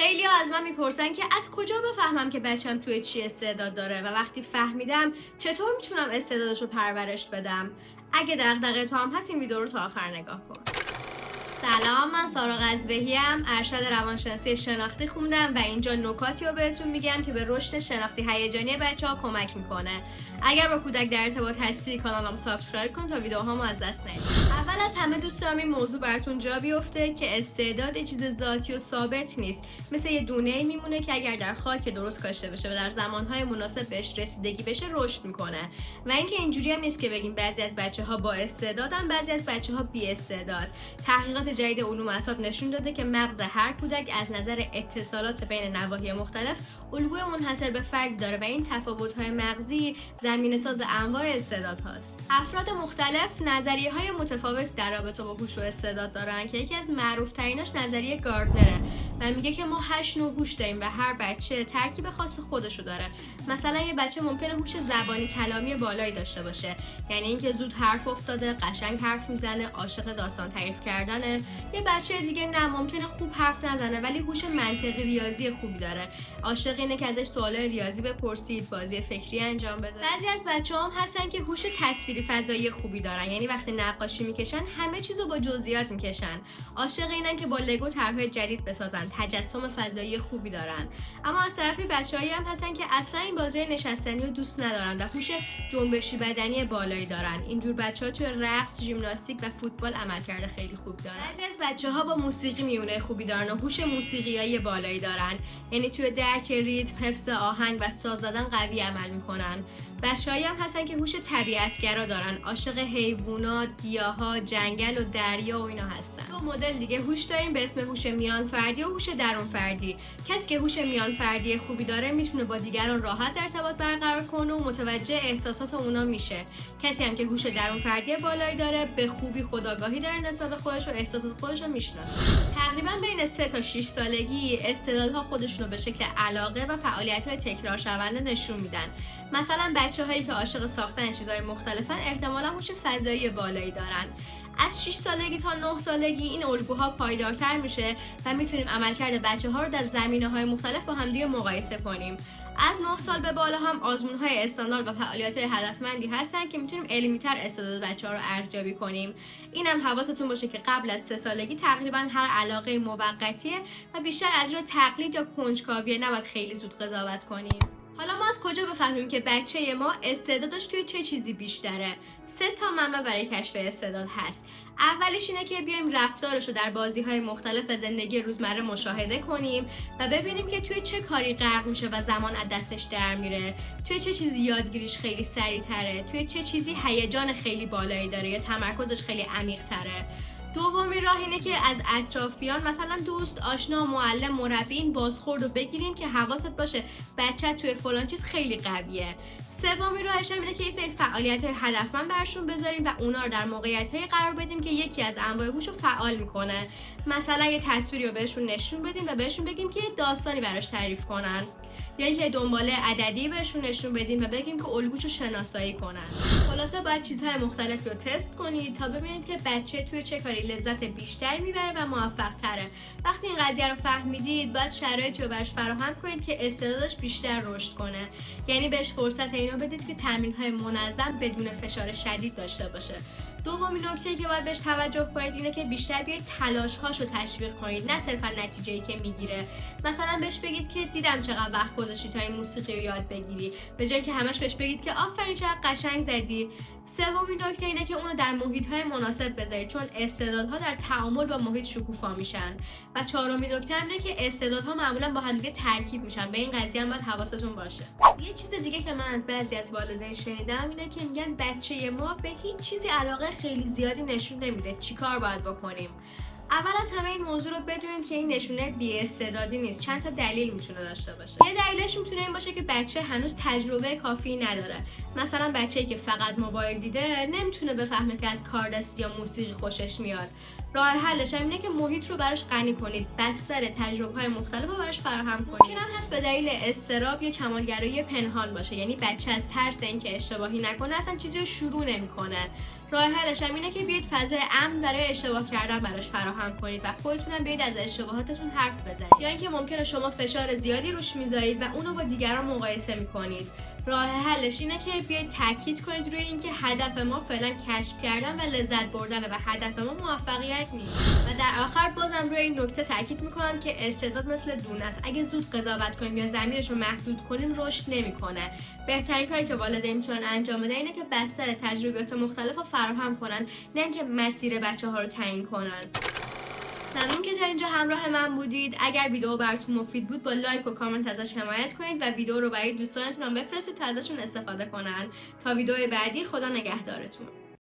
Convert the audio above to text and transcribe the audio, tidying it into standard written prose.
خیلی‌ها از من میپرسن که از کجا بفهمم که بچه‌م توی چی استعداد داره و وقتی فهمیدم چطور میتونم استعدادشو پرورش بدم. اگه دغدغه تو هم هست این ویدیو رو تا آخر نگاه کن. سلام، من سارا قزبهی‌ام، ارشد روانشناسی شناختی خوندم و اینجا نکاتی رو بهتون میگم که به رشد شناختی هیجانی بچه‌ها کمک میکنه. اگر با کودک در ارتباط هستی کانالم سابسکرایب کن تا ویدیوهامو از دست ندی. اول از همه دوست دارم این موضوع براتون جا بیفته که استعداد چیز ذاتی و ثابت نیست. مثل یه دونه‌ای میمونه که اگر در خاک درست کاشته بشه و در زمانهای مناسب بهش رسیدگی بشه رشد میکنه. و اینکه اینجوری هم نیست که بگیم بعضی از بچه‌ها با استعدادن، بعضی از بچه‌ها بی استعداد. تحقیقات جدید علوم اعصاب نشون داده که مغز هر کودک از نظر اتصالات بین نواحی مختلف الگوی منحصر به فردی داره و این تفاوت‌های مغزی زمینه‌ساز انواع استعدادهاست. افراد مختلف نظریه‌های متفاوتی در رابطه با هوش و استعداد دارن که یکی از معروف‌تریناش نظریه گاردنره و میگه که ما 8 نوع هوش داریم و هر بچه ترکیب خاص خودشو داره. مثلا یه بچه ممکنه هوش زبانی کلامی بالایی داشته باشه، یعنی اینکه زود حرف افتاده، قشنگ حرف میزنه، عاشق داستان تعریف کردنه. یه بچه دیگه نه، ممکنه خوب حرف نزنه ولی هوش منطقی ریاضی خوبی داره، عاشق اینه که ازش سوالای ریاضی بپرسید، بازی فکری انجام بده. بعضی از بچه‌ها هم هستن که هوش تصویری فضایی خوبی دارن، یعنی وقتی نقاشی میکشن همه چیزو با جزئیات میکشن، عاشق اینن که با لگو طرح‌های جدید بسازن، تجسم فضایی خوبی دارن. اما از طرفی بچه‌هایی هم هستن که اصلا این بازی نشستنی رو دوست ندارن و هوش جنبشی بدنی بالایی دارن. اینجور بچه‌ها توی رقص، ژیمناستیک و فوتبال عملکرد خیلی خوب دارن. بعضی از بچه‌ها با موسیقی میونه خوبی دارن و هوش موسیقیایی بالایی دارن، یعنی توی درک ریتم، حفظ آهنگ و ساز زدن قوی عمل میکنن. بچه‌هایی هم هستن که هوش طبیعت‌گرا دارن، عاشق حیوانات، گیاها، جنگل و دریا و اینا هستن. دو مدل دیگه هوش داریم به اسم هوش میان فردی و هوش درون فردی. کسی که هوش میان فردی خوبی داره میتونه با دیگران راحت ارتباط برقرار کنه و متوجه احساسات اونا میشه. کسی هم که هوش درون فردی بالایی داره به خوبی خودآگاهی داره نسبت به خودش و احساسات خودش رو میشناسه. تقریبا بین 3 تا 6 سالگی استعدادها خودشون رو به شکل علاقه و فعالیت‌های تکرار شونده نشون میدن. مثلا بچه‌هایی که عاشق ساختن چیزهای مختلفن احتمالاً هوش فضایی بالایی دارن. از 6 سالگی تا 9 سالگی این الگوها پایدارتر میشه و میتونیم عملکرد بچه‌ها رو در زمینه‌های مختلف با همدیگه مقایسه کنیم. از 9 سال به بالا هم آزمون‌های استاندارد و فعالیت‌های هدفمندی هستن که میتونیم علمی‌تر استعداد بچه‌ها رو ارزیابی کنیم. اینم حواستون باشه که قبل از 3 سالگی تقریبا هر علاقه موقتیه و بیشتر از روی تقلید یا کنجکاویه، نباید خیلی زود قضاوت کنیم. حالا ما از کجا بفهمیم که بچه ما استعدادش توی چه چیزی بیشتره؟ 3 تا منبع برای کشف استعداد هست. اولیش اینه که بیایم رفتارش رو در بازی‌های مختلف و زندگی روزمره مشاهده کنیم و ببینیم که توی چه کاری غرق میشه و زمان از دستش در میره، توی چه چیزی یادگیریش خیلی سریع‌تره، توی چه چیزی هیجان خیلی بالایی داره یا تمرکزش خیلی عمیق‌تره. دومی راه اینه که از اطرافیان مثلا دوست، آشنا، معلم، مربی این بازخورد رو بگیریم که حواست باشه بچه توی فلان چیز خیلی قویه. سومی راهش هم اینه که یه سری فعالیت‌های هدفمند براشون بذاریم و اونا رو در موقعیت‌های قرار بدیم که یکی از انواع هوش رو فعال میکنه. مثلا یه تصویری رو بهشون نشون بدیم و بهشون بگیم که یه داستانی براش تعریف کنن، یا اینکه دنباله عددی بهشون نشون بدیم و بگیم که الگوشو شناسایی کنن. خلاصه باید چیزهای مختلفی رو تست کنید تا ببینید که بچه توی چه کاری لذت بیشتری میبره و موفق تره. وقتی این قضیه رو فهمیدید باید شرایطی رو براش فراهم کنید که استعدادش بیشتر رشد کنه، یعنی بهش فرصت اینو بدید که تمرین‌های منظم بدون فشار شدید داشته باشه. دومین نکته که باید بهش توجه کنید اینه که بیشتر بیاید تلاش‌هاشو تشویق کنید، نه صرفا نتیجه‌ای که میگیره. مثلا بهش بگید که دیدم چقدر وقت گذاشتی تا این موسیقی رو یاد بگیری، به جای اینکه همش بهش بگید که آفرین چقدر قشنگ زدی. سومین نکته اینه که اونو در محیط‌های مناسب بذارید، چون استعدادها در تعامل با محیط شکوفا میشن. و چهارمین نکته اینه که استعدادها معمولا با هم دیگه ترکیب میشن، به این قضیه هم باید حواستون باشه. یه چیز دیگه که من از بعضی از والدین شنیدم اینه که میگن بچه ما به هیچ چیزی علاقه خیلی زیادی نشون نمیده، چیکار باید بکنیم؟ اول از همه این موضوع رو بدونید که این نشونه بی‌استعدادی نیست، چند تا دلیل میتونه داشته باشه. یه دلیلش میتونه این باشه که بچه هنوز تجربه کافی نداره. مثلا بچه‌ای که فقط موبایل دیده نمیتونه بفهمه که از کاردستی یا موسیقی خوشش میاد. راه حلش اینه که محیط رو براش غنی کنید، بستر تجربه‌های مختلف رو براش فراهم کنید. ممکن هم هست به دلیل اضطراب یا کمالگرایی پنهان باشه، یعنی بچه از ترس اینکه اشتباهی نکنه اصلا چیزی رو شروع نمی‌کنه. راه حلش هم اینه که بیاید فضای امن برای اشتباه کردن براش فراهم کنید و خودتون هم بیاید از اشتباهاتتون حرف بزنید. یا اینکه ممکنه شما فشار زیادی روش میذارید و اونو با دیگران مقایسه میکنید. راه حلش اینه که بیاید تاکید کنید روی اینکه هدف ما فعلا کشف کردن و لذت بردنه و هدف ما موفقیت نیست. و در آخر بازم روی این نکته تاکید میکنم که استعداد مثل دونه است. اگه زود قضاوت کنیم یا ضمیرش رو محدود کنیم رشد نمیکنه. بهترین کاری که والدین میتونن انجام بدن اینه که بستر تجربیات مختلف رو فراهم کنن، نه اینکه مسیر بچه‌ها رو تعیین کنن. ممنون که تا اینجا همراه من بودید. اگر ویدیو براتون مفید بود با لایک و کامنت ازش حمایت کنید و ویدیو رو برای دوستانتون هم بفرستید تا ازشون استفاده کنن. تا ویدیو بعدی، خدا نگهدارتون.